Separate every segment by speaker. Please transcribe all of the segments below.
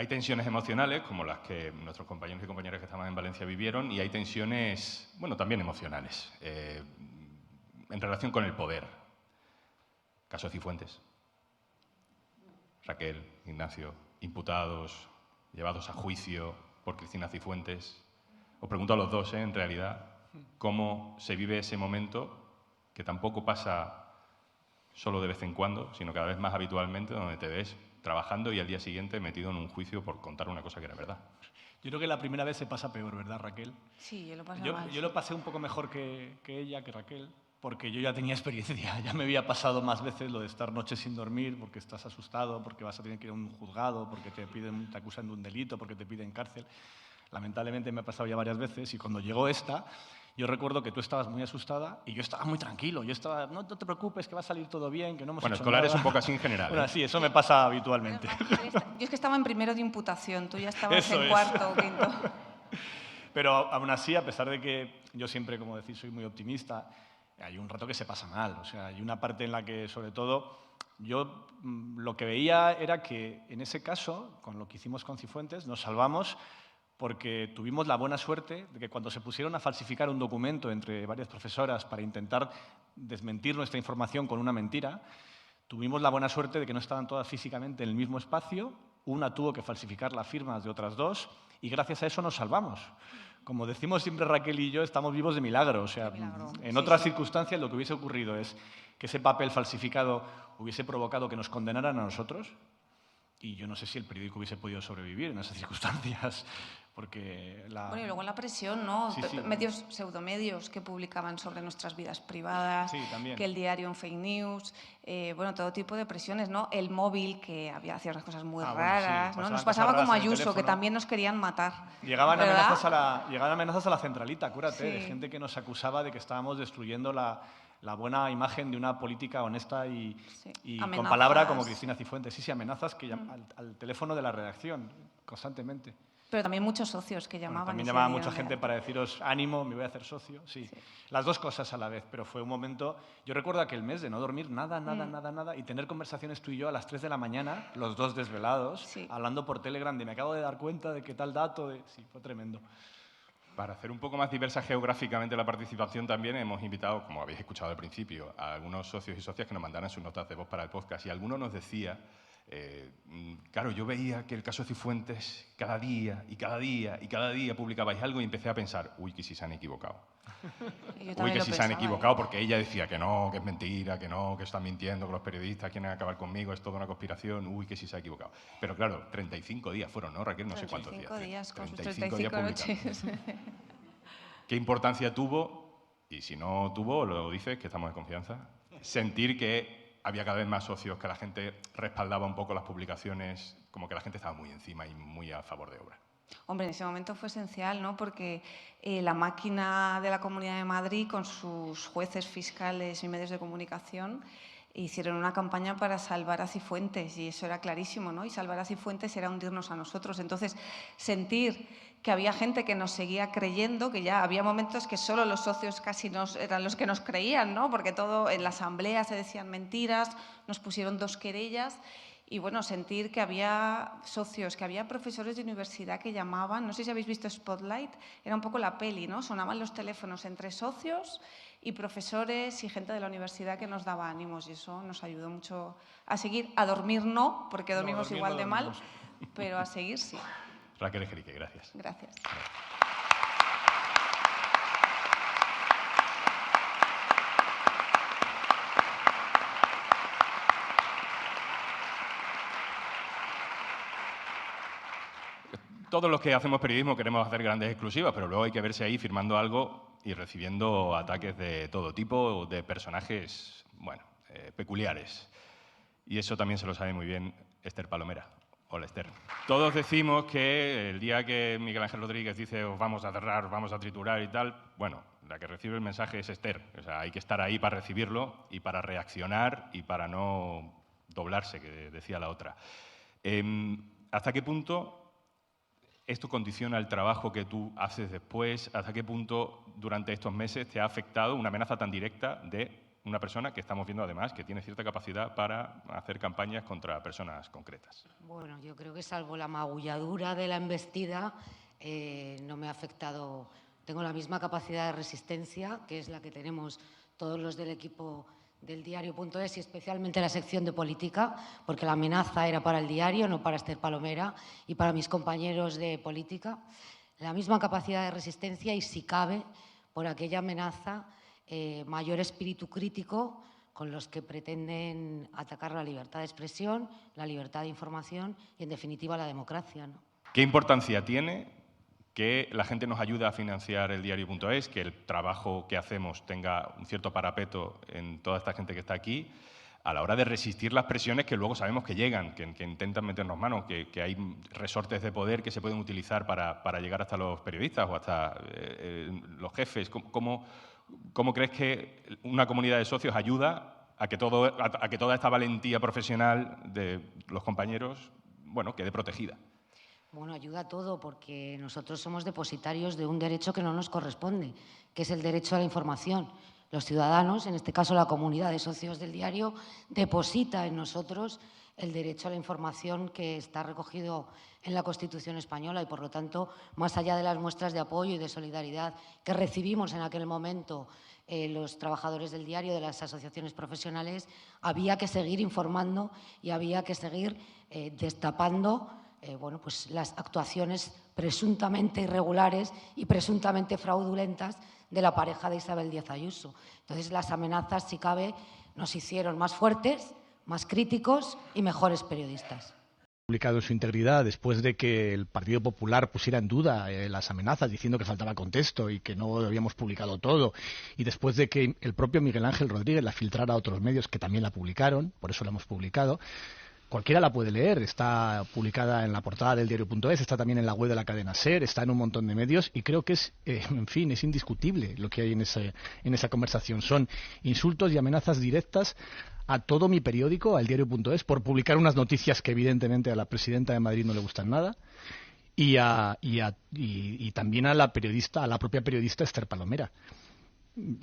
Speaker 1: Hay tensiones emocionales, como las que nuestros compañeros y compañeras que estaban en Valencia vivieron, y hay tensiones, bueno, también emocionales, en relación con el poder. Caso Cifuentes. Raquel, Ignacio, imputados, llevados a juicio por Cristina Cifuentes. Os pregunto a los dos, en realidad, cómo se vive ese momento, que tampoco pasa solo de vez en cuando, sino cada vez más habitualmente, donde te ves trabajando y al día siguiente metido en un juicio por contar una cosa que era verdad.
Speaker 2: Yo creo que la primera vez se pasa peor, ¿verdad, Raquel?
Speaker 3: Sí, yo lo pasé mal.
Speaker 2: Yo lo pasé un poco mejor que ella, que Raquel, porque yo ya tenía experiencia. Ya me había pasado más veces lo de estar noches sin dormir porque estás asustado, porque vas a tener que ir a un juzgado, porque te acusan de un delito, porque te piden cárcel. Lamentablemente me ha pasado ya varias veces y cuando llegó esta, yo recuerdo que tú estabas muy asustada y yo estaba muy tranquilo. Yo estaba, no te preocupes, que va a salir todo bien, que no hemos hecho
Speaker 1: escolar
Speaker 2: nada.
Speaker 1: es un poco así en general.
Speaker 2: Bueno, sí, eso me pasa habitualmente.
Speaker 3: Yo es que estaba en primero de imputación, tú ya estabas
Speaker 2: Eso
Speaker 3: en
Speaker 2: es.
Speaker 3: cuarto o quinto.
Speaker 2: Pero aún así, a pesar de que yo siempre, como decís, soy muy optimista, hay un rato que se pasa mal. O sea, hay una parte en la que, sobre todo, yo lo que veía era que en ese caso, con lo que hicimos con Cifuentes, nos salvamos porque tuvimos la buena suerte de que cuando se pusieron a falsificar un documento entre varias profesoras para intentar desmentir nuestra información con una mentira, tuvimos la buena suerte de que no estaban todas físicamente en el mismo espacio, una tuvo que falsificar las firmas de otras dos y gracias a eso nos salvamos. Como decimos siempre Raquel y yo, estamos vivos de milagro. O sea, en otras circunstancias lo que hubiese ocurrido es que ese papel falsificado hubiese provocado que nos condenaran a nosotros y yo no sé si el periódico hubiese podido sobrevivir en esas circunstancias. Porque
Speaker 3: Bueno, y luego la presión, ¿no?
Speaker 2: Sí, sí.
Speaker 3: Medios, pseudomedios que publicaban sobre nuestras vidas privadas,
Speaker 2: Sí, también.
Speaker 3: que el diario en fake news, bueno, todo tipo de presiones, ¿no? El móvil, que hacía unas cosas muy raras,
Speaker 2: bueno, sí,
Speaker 3: ¿no? Nos
Speaker 2: pasaban
Speaker 3: pasaba
Speaker 2: cosas
Speaker 3: como a
Speaker 2: raras en el
Speaker 3: Ayuso, que
Speaker 2: teléfono.
Speaker 3: también nos querían matar.
Speaker 2: Llegaban
Speaker 3: ¿verdad?
Speaker 2: amenazas a la centralita, acuérdate,
Speaker 3: Sí.
Speaker 2: de gente que nos acusaba de que estábamos destruyendo la buena imagen de una política honesta y con
Speaker 3: Amenazas.
Speaker 2: palabra como Cristina Cifuentes. Sí, amenazas que al teléfono de la redacción constantemente.
Speaker 3: Pero también muchos socios que llamaban.
Speaker 2: También
Speaker 3: y se
Speaker 2: llamaba
Speaker 3: dieron
Speaker 2: mucha
Speaker 3: de
Speaker 2: gente
Speaker 3: alta.
Speaker 2: para deciros, ánimo, me voy a hacer socio. Sí. Las dos cosas a la vez, pero fue un momento... Yo recuerdo aquel mes de no dormir nada, y tener conversaciones tú y yo a las 3 de la mañana, los dos desvelados,
Speaker 3: Sí.
Speaker 2: hablando por Telegram de me acabo de dar cuenta de que tal dato... Sí, fue tremendo.
Speaker 1: Para hacer un poco más diversa geográficamente la participación también hemos invitado, como habéis escuchado al principio, a algunos socios y socias que nos mandaran sus notas de voz para el podcast y alguno nos decía, claro, yo veía que el caso Cifuentes cada día publicabais algo y empecé a pensar, uy, que si se han equivocado.
Speaker 3: Y yo
Speaker 1: Uy,
Speaker 3: también
Speaker 1: que
Speaker 3: lo
Speaker 1: si se han
Speaker 3: pensaba,
Speaker 1: equivocado, porque ella decía que no, que es mentira, que no, que están mintiendo, que los periodistas quieren acabar conmigo, es toda una conspiración, uy, que si se ha equivocado. Pero claro, 35 días fueron, ¿no, Raquel? No sé cuántos días.
Speaker 3: 35 días, con sus
Speaker 1: 35 días
Speaker 3: 35
Speaker 1: publicando.
Speaker 3: noches.
Speaker 1: ¿Qué importancia tuvo? Y si no tuvo, lo dices, que estamos en confianza. Sentir que había cada vez más socios, que la gente respaldaba un poco las publicaciones, como que la gente estaba muy encima y muy a favor de obra.
Speaker 3: Hombre, en ese momento fue esencial, ¿no? Porque la máquina de la Comunidad de Madrid, con sus jueces, fiscales y medios de comunicación, hicieron una campaña para salvar a Cifuentes y eso era clarísimo, ¿no? Y salvar a Cifuentes era hundirnos a nosotros. Entonces, sentir que había gente que nos seguía creyendo, que ya había momentos que solo los socios casi eran los que nos creían, ¿no? Porque todo en la asamblea se decían mentiras, nos pusieron 2 querellas. Y bueno, sentir que había socios, que había profesores de universidad que llamaban, no sé si habéis visto Spotlight, era un poco la peli, ¿no? Sonaban los teléfonos entre socios y profesores y gente de la universidad que nos daba ánimos y eso nos ayudó mucho a seguir, a dormir no, porque dormimos
Speaker 2: dormir
Speaker 3: igual
Speaker 2: no
Speaker 3: de mal,
Speaker 2: dormimos.
Speaker 3: pero a seguir sí.
Speaker 1: Raquel Ejerique, gracias.
Speaker 3: Gracias.
Speaker 1: Todos los que hacemos periodismo queremos hacer grandes exclusivas, pero luego hay que verse ahí firmando algo y recibiendo ataques de todo tipo, de personajes, bueno, peculiares. Y eso también se lo sabe muy bien Esther Palomera. Hola, Esther. Todos decimos que el día que Miguel Ángel Rodríguez dice os vamos a cerrar, vamos a triturar y tal, bueno, la que recibe el mensaje es Esther. O sea, hay que estar ahí para recibirlo y para reaccionar y para no doblarse, que decía la otra. ¿Hasta qué punto esto condiciona el trabajo que tú haces después? ¿Hasta qué punto durante estos meses te ha afectado una amenaza tan directa de una persona que estamos viendo además que tiene cierta capacidad para hacer campañas contra personas concretas.
Speaker 4: Bueno, yo creo que salvo la magulladura de la embestida, no me ha afectado. Tengo la misma capacidad de resistencia, que es la que tenemos todos los del equipo del diario.es y especialmente la sección de política, porque la amenaza era para el diario, no para Esther Palomera y para mis compañeros de política. La misma capacidad de resistencia y, si cabe, por aquella amenaza, mayor espíritu crítico con los que pretenden atacar la libertad de expresión, la libertad de información y, en definitiva, la democracia, ¿no?
Speaker 1: ¿Qué importancia tiene que la gente nos ayude a financiar el diario.es, que el trabajo que hacemos tenga un cierto parapeto en toda esta gente que está aquí, a la hora de resistir las presiones que luego sabemos que llegan, que intentan meternos mano, que hay resortes de poder que se pueden utilizar para llegar hasta los periodistas o hasta los jefes? ¿Cómo crees que una comunidad de socios ayuda a que toda esta valentía profesional de los compañeros, bueno, quede protegida?
Speaker 4: Bueno, ayuda a todo, porque nosotros somos depositarios de un derecho que no nos corresponde, que es el derecho a la información. Los ciudadanos, en este caso la comunidad de socios del diario, deposita en nosotros el derecho a la información que está recogido en la Constitución española y, por lo tanto, más allá de las muestras de apoyo y de solidaridad que recibimos en aquel momento los trabajadores del diario, de las asociaciones profesionales, había que seguir informando y había que seguir destapando bueno, pues las actuaciones presuntamente irregulares y presuntamente fraudulentas de la pareja de Isabel Díaz Ayuso. Entonces, las amenazas, si cabe, nos hicieron más fuertes, más críticos y mejores periodistas.
Speaker 5: Publicado en su integridad después de que el Partido Popular pusiera en duda las amenazas diciendo que faltaba contexto y que no habíamos publicado todo, y después de que el propio Miguel Ángel Rodríguez la filtrara a otros medios que también la publicaron, por eso la hemos publicado. Cualquiera la puede leer, está publicada en la portada del diario.es, está también en la web de la cadena SER, está en un montón de medios y creo que es, en fin, es indiscutible lo que hay en esa conversación. Son insultos y amenazas directas a todo mi periódico, al diario.es, por publicar unas noticias que evidentemente a la presidenta de Madrid no le gustan nada y también a la propia periodista Esther Palomera.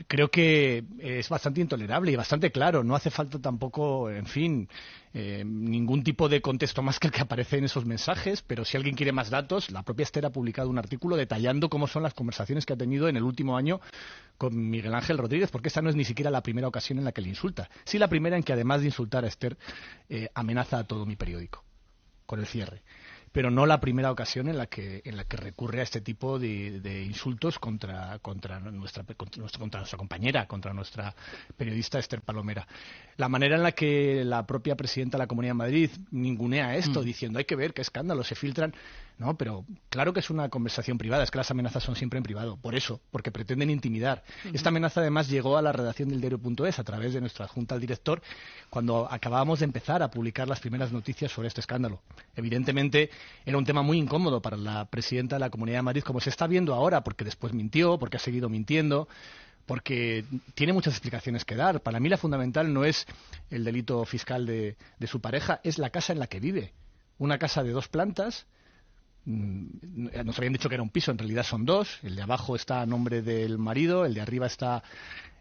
Speaker 5: Creo que es bastante intolerable y bastante claro. No hace falta tampoco, en fin, ningún tipo de contexto más que el que aparece en esos mensajes, pero si alguien quiere más datos, la propia Esther ha publicado un artículo detallando cómo son las conversaciones que ha tenido en el último año con Miguel Ángel Rodríguez, porque esta no es ni siquiera la primera ocasión en la que le insulta. Sí, la primera en que, además de insultar a Esther, amenaza a todo mi periódico con el cierre. Pero no la primera ocasión en la que recurre a este tipo de insultos contra nuestra compañera, contra nuestra periodista Esther Palomera. La manera en la que la propia presidenta de la Comunidad de Madrid ningunea esto, diciendo hay que ver qué escándalos se filtran. No, pero claro que es una conversación privada, es que las amenazas son siempre en privado, por eso, porque pretenden intimidar. Esta amenaza además llegó a la redacción del diario.es a través de nuestra adjunta al director cuando acabábamos de empezar a publicar las primeras noticias sobre este escándalo. Evidentemente era un tema muy incómodo para la presidenta de la Comunidad de Madrid, como se está viendo ahora, porque después mintió, porque ha seguido mintiendo, porque tiene muchas explicaciones que dar. Para mí la fundamental no es el delito fiscal de su pareja, es la casa en la que vive. Una casa de 2 plantas. Nos habían dicho que era un piso, en realidad son 2. El de abajo está a nombre del marido, el de arriba está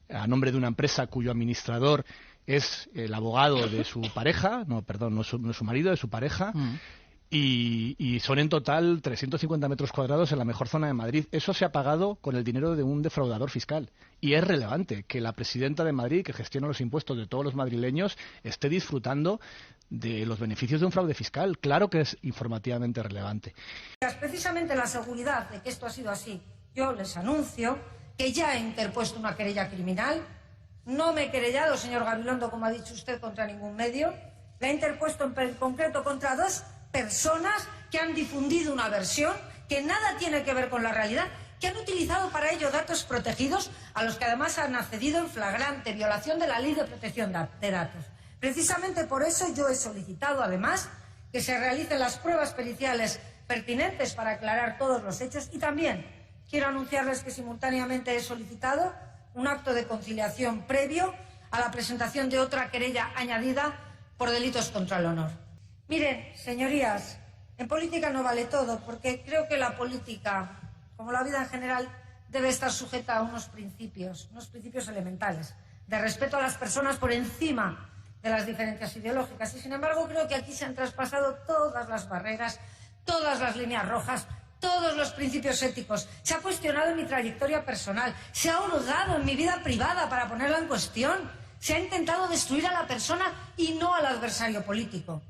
Speaker 5: a nombre de una empresa cuyo administrador es el abogado de su pareja. No es su marido, es su pareja. Y son en total 350 metros cuadrados en la mejor zona de Madrid. Eso se ha pagado con el dinero de un defraudador fiscal. Y es relevante que la presidenta de Madrid, que gestiona los impuestos de todos los madrileños, esté disfrutando de los beneficios de un fraude fiscal. Claro que es informativamente relevante.
Speaker 6: Precisamente la seguridad de que esto ha sido así, yo les anuncio que ya he interpuesto una querella criminal. No me he querellado, señor Gabilondo, como ha dicho usted, contra ningún medio. La he interpuesto en concreto contra 2 personas que han difundido una versión que nada tiene que ver con la realidad, que han utilizado para ello datos protegidos a los que además han accedido en flagrante violación de la Ley de Protección de Datos. Precisamente por eso yo he solicitado además que se realicen las pruebas periciales pertinentes para aclarar todos los hechos y también quiero anunciarles que simultáneamente he solicitado un acto de conciliación previo a la presentación de otra querella añadida por delitos contra el honor. Miren, señorías, en política no vale todo, porque creo que la política, como la vida en general, debe estar sujeta a unos principios elementales. de respeto a las personas por encima de las diferencias ideológicas. Y sin embargo creo que aquí se han traspasado todas las barreras, todas las líneas rojas, todos los principios éticos. Se ha cuestionado mi trayectoria personal, se ha hurgado en mi vida privada para ponerla en cuestión, se ha intentado destruir a la persona y no al adversario político.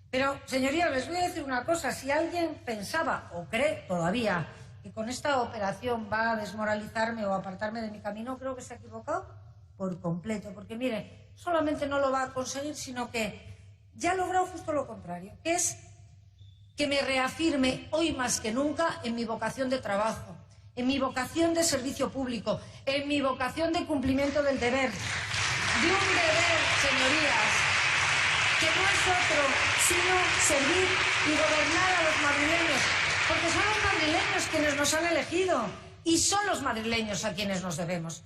Speaker 6: Pero, señorías, les voy a decir una cosa. Si alguien pensaba o cree todavía que con esta operación va a desmoralizarme o apartarme de mi camino, creo que se ha equivocado por completo. Porque, mire, solamente no lo va a conseguir, sino que ya ha logrado justo lo contrario, que es que me reafirme hoy más que nunca en mi vocación de trabajo, en mi vocación de servicio público, en mi vocación de cumplimiento del deber. De un deber, señorías, que no es otro sino servir y gobernar a los madrileños, porque son los madrileños quienes nos han elegido y son los madrileños a quienes nos debemos.